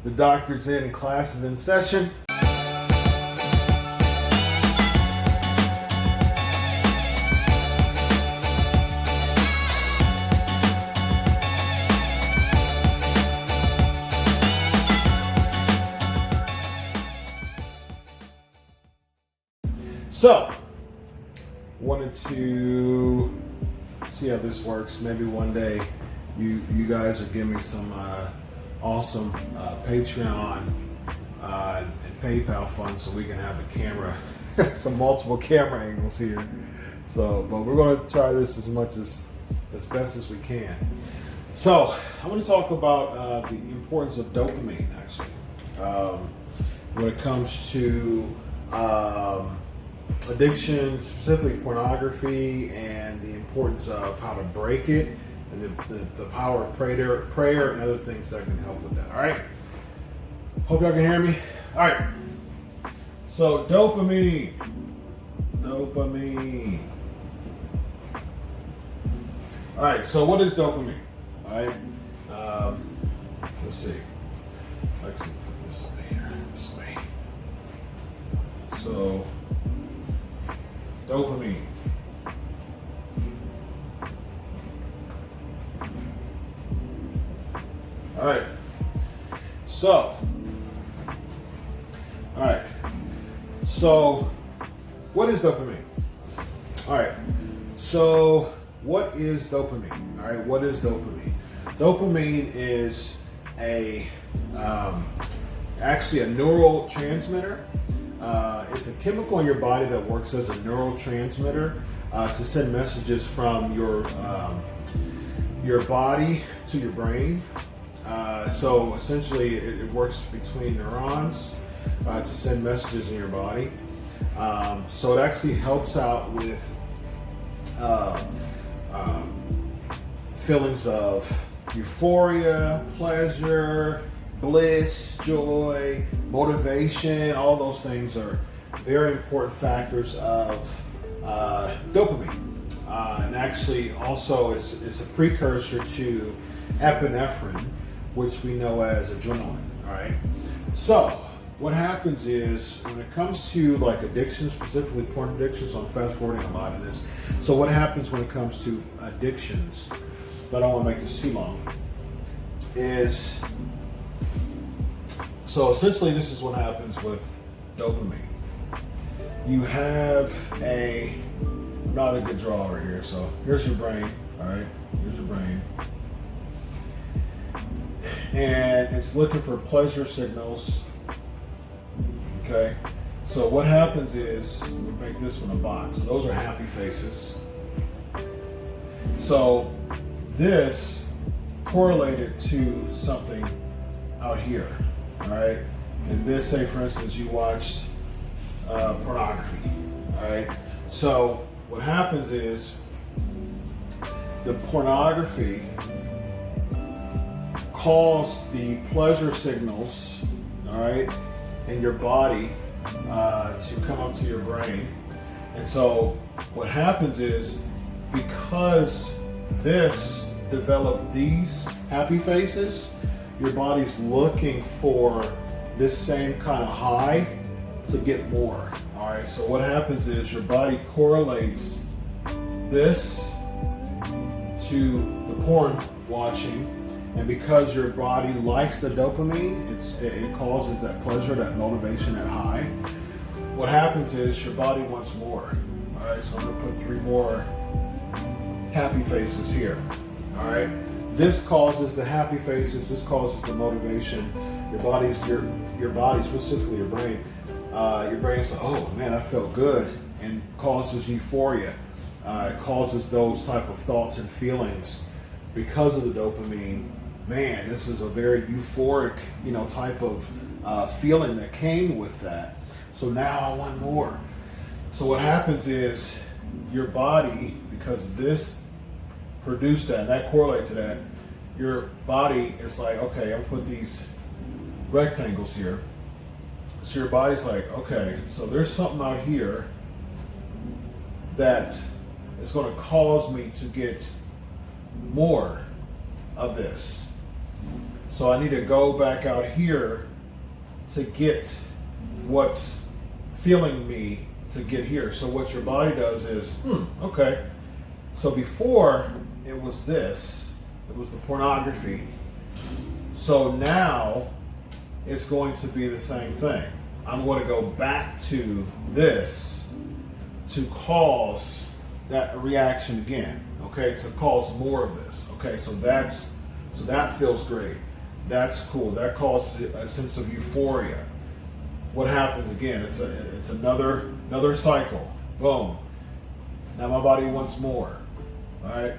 The doctor's in and class is in session. So, wanted to see how this works. Maybe one day you guys will give me some awesome Patreon and PayPal funds so we can have a camera, some multiple camera angles here. So, but we're going to try this as best as we can. So, I want to talk about the importance of dopamine, actually, when it comes to addiction, specifically pornography, and the importance of how to break it, and the power of prayer, and other things that can help with that. All right. Hope y'all can hear me. All right. So dopamine. All right. So what is dopamine? All right. Let's see. Actually, put this over here. This way. So dopamine. All right. So, what is dopamine? All right. So, what is dopamine? All right. What is dopamine? Dopamine is actually a neurotransmitter. It's a chemical in your body that works as a neurotransmitter to send messages from your body to your brain. So essentially, it works between neurons to send messages in your body. So it actually helps out with feelings of euphoria, pleasure, bliss, joy, motivation. All those things are very important factors of dopamine. And actually also it's a precursor to epinephrine, which we know as adrenaline. All right. So what happens is when it comes to like addiction, specifically porn addictions, I'm fast forwarding a lot of this. So what happens when it comes to addictions, but I don't want to make this too long, is so essentially this is what happens with dopamine. You have I'm not a good drawer here, so here's your brain, all right? Here's your brain. And it's looking for pleasure signals, okay? So what happens is, we make this one a box. So those are happy faces. So this correlated to something out here, all right? And this, say for instance, you watched pornography, all right? So what happens is the pornography cause the pleasure signals, all right, in your body to come up to your brain. And so what happens is because this developed these happy faces, your body's looking for this same kind of high to get more. All right, so what happens is your body correlates this to the porn watching, and because your body likes the dopamine, it causes that pleasure, that motivation, that high. What happens is your body wants more. All right, so I'm gonna put 3 more happy faces here. All right, this causes the happy faces. This causes the motivation. Your body, specifically your brain. Your brain's like, oh man, I felt good, and causes euphoria. It causes those type of thoughts and feelings because of the dopamine. Man, this is a very euphoric, type of feeling that came with that. So now I want more. So what happens is your body, because this produced that, and that correlates to that, your body is like, okay, I'll put these rectangles here. So your body's like, okay, so there's something out here that is going to cause me to get more of this. So I need to go back out here to get what's feeling me to get here. So what your body does is, okay. So before it was this, it was the pornography. So now it's going to be the same thing. I'm going to go back to this to cause that reaction again. Okay, to cause more of this. Okay, so that feels great. That's cool. That causes a sense of euphoria. What happens again? It's another cycle. Boom. Now my body wants more. All right.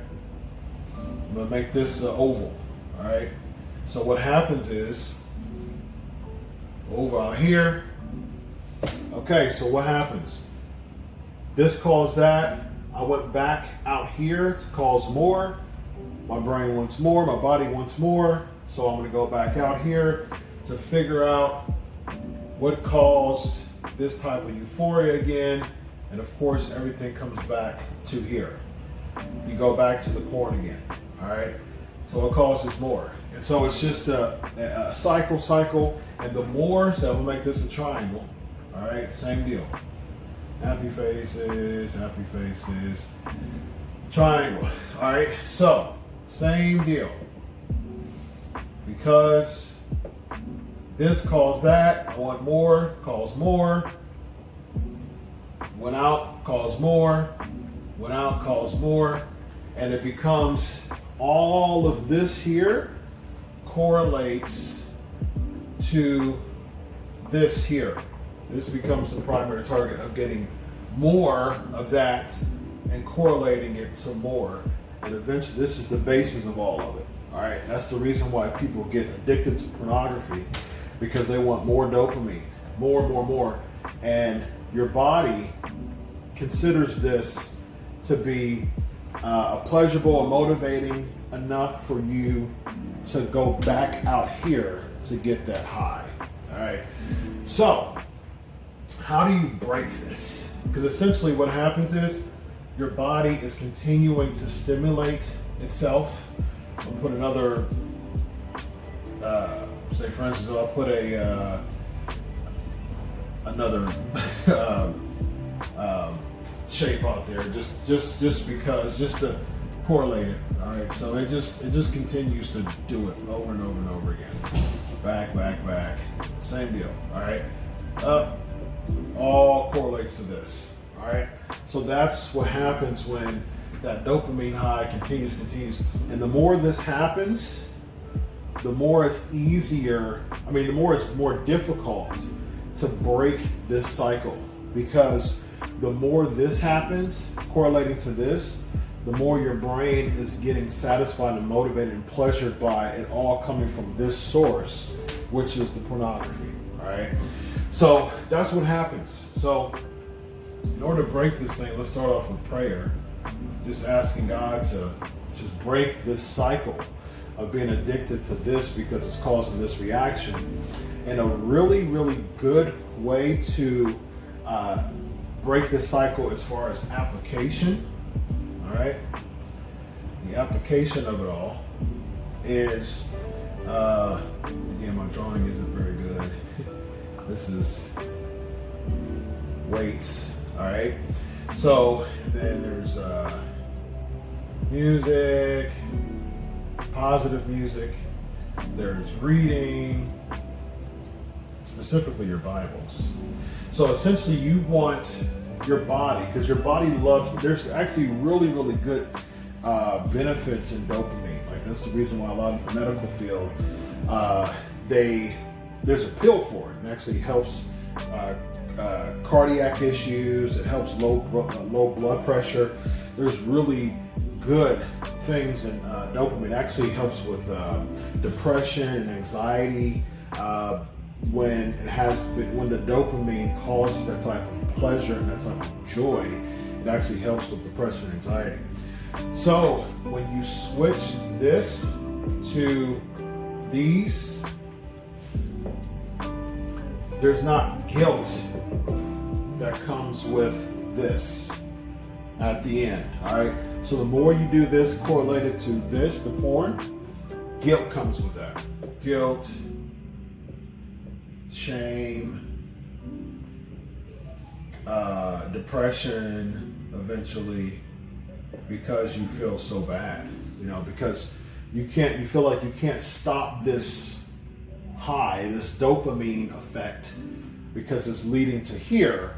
I'm gonna make this oval. All right. So what happens is over out here. Okay. So what happens? This caused that. I went back out here to cause more. My brain wants more. My body wants more. So I'm going to go back out here to figure out what caused this type of euphoria again. And of course, everything comes back to here. You go back to the porn again. All right. So it causes more. And so it's just a cycle. And the more, so I'm going to make this a triangle. All right. Same deal. Happy faces, triangle. All right. So same deal. Because this caused that, I want more, cause more. Went out, cause more. Went out, cause more. And it becomes all of this here correlates to this here. This becomes the primary target of getting more of that and correlating it to more. And eventually, this is the basis of all of it. All right, that's the reason why people get addicted to pornography, because they want more dopamine, more. And your body considers this to be pleasurable and motivating enough for you to go back out here to get that high. All right, so how do you break this? Because essentially what happens is your body is continuing to stimulate itself. I'll put another, say for instance, I'll put another shape out there, just because, just to correlate it. All right, so it just continues to do it over and over and over again. Back, same deal. All right, up, all correlates to this. All right, so that's what happens when that dopamine high continues. And the more this happens, the more it's the more it's more difficult to break this cycle, because the more this happens, correlating to this, the more your brain is getting satisfied and motivated and pleasured by it all coming from this source, which is the pornography. All right, so that's what happens. So in order to break this thing, let's start off with prayer. Just asking God to just break this cycle of being addicted to this because it's causing this reaction. And a really, really good way to break this cycle as far as application, all right? The application of it all is, again, my drawing isn't very good. This is weights, all right? So then there's music, positive music, there's reading, specifically your Bibles. So essentially you want your body, because your body loves, there's actually really, really good benefits in dopamine. Like that's the reason why a lot of the medical field, there's a pill for it. It actually helps cardiac issues. It helps low blood pressure. There's really good things in dopamine. It actually helps with depression and anxiety. When the dopamine causes that type of pleasure and that type of joy, it actually helps with depression and anxiety. So when you switch this to these, there's not guilt that comes with this at the end. All right. So the more you do this correlated to this, the porn, guilt comes with that. guilt, shame, depression eventually, because you feel so bad, because you feel like you can't stop this high, this dopamine effect, because it's leading to here.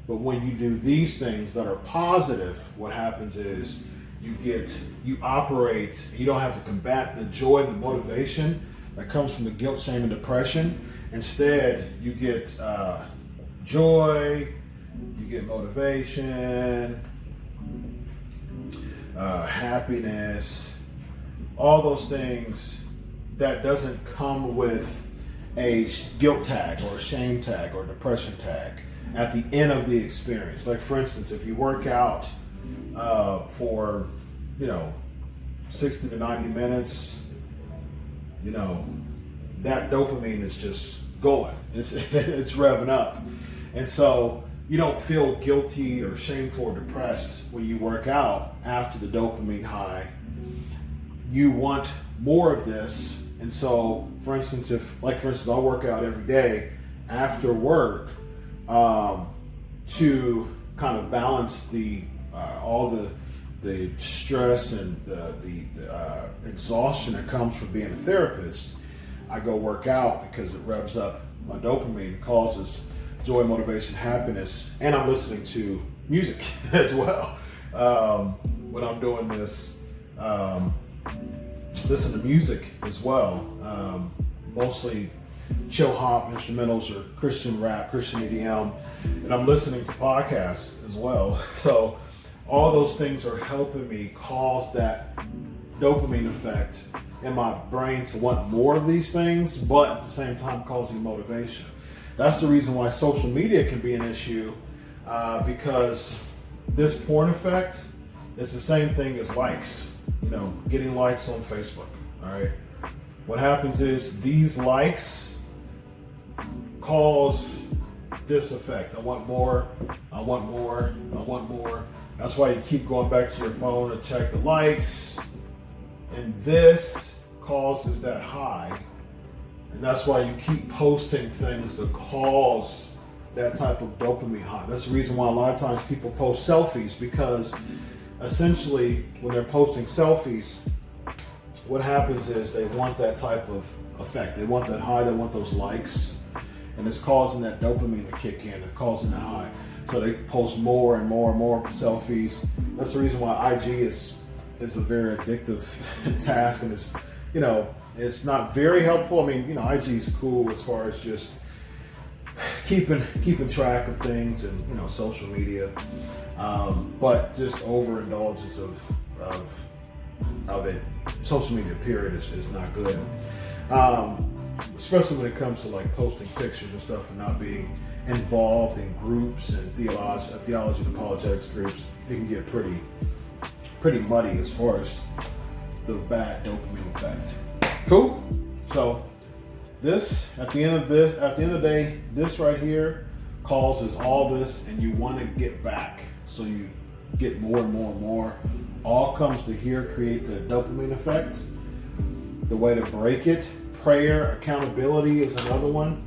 But when you do these things that are positive, what happens is you operate, you don't have to combat the joy and the motivation that comes from the guilt, shame, and depression. Instead, you get joy, you get motivation, happiness, all those things that doesn't come with a guilt tag or a shame tag or depression tag at the end of the experience. Like, for instance, if you work out for 60 to 90 minutes, that dopamine is just going. It's revving up. And so you don't feel guilty or shameful or depressed when you work out after the dopamine high. You want more of this. And so, for instance, I'll work out every day after work to kind of balance all the stress and the exhaustion that comes from being a therapist. I go work out because it revs up my dopamine, causes joy, motivation, happiness, and I'm listening to music as well. When I'm doing this, listen to music as well. Mostly chill hop, instrumentals, or Christian rap, Christian EDM, and I'm listening to podcasts as well. So all those things are helping me cause that dopamine effect in my brain to want more of these things, but at the same time causing motivation. That's the reason why social media can be an issue, because this porn effect is the same thing as likes, getting likes on Facebook, all right? What happens is these likes cause this effect. I want more, I want more, I want more. That's why you keep going back to your phone to check the likes, and this causes that high. And that's why you keep posting things that cause that type of dopamine high. That's the reason why a lot of times people post selfies, because essentially when they're posting selfies, what happens is they want that type of effect. They want that high, they want those likes, and it's causing that dopamine to kick in, it's causing that high. So they post more and more and more selfies. That's the reason why IG is a very addictive task, and it's not very helpful. I mean, IG is cool as far as just keeping track of things and social media, but just overindulgence of it, social media period, is not good. Especially when it comes to like posting pictures and stuff and not being involved in groups and theology and apologetics groups. It can get pretty muddy as far as the bad dopamine effect. Cool. So at the end of the day, this right here causes all this, and you want to get back. So you get more and more and more. All comes to here, create the dopamine effect. The way to break it, prayer, accountability is another one.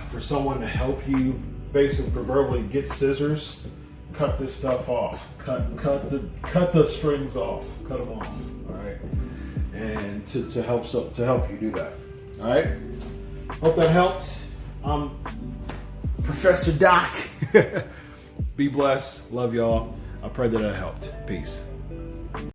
For someone to help you, basically, proverbially, get scissors, cut this stuff off, cut the strings off, cut them off. All right, and to help you do that. All right. Hope that helped. Professor Doc. Be blessed. Love y'all. I pray that it helped. Peace.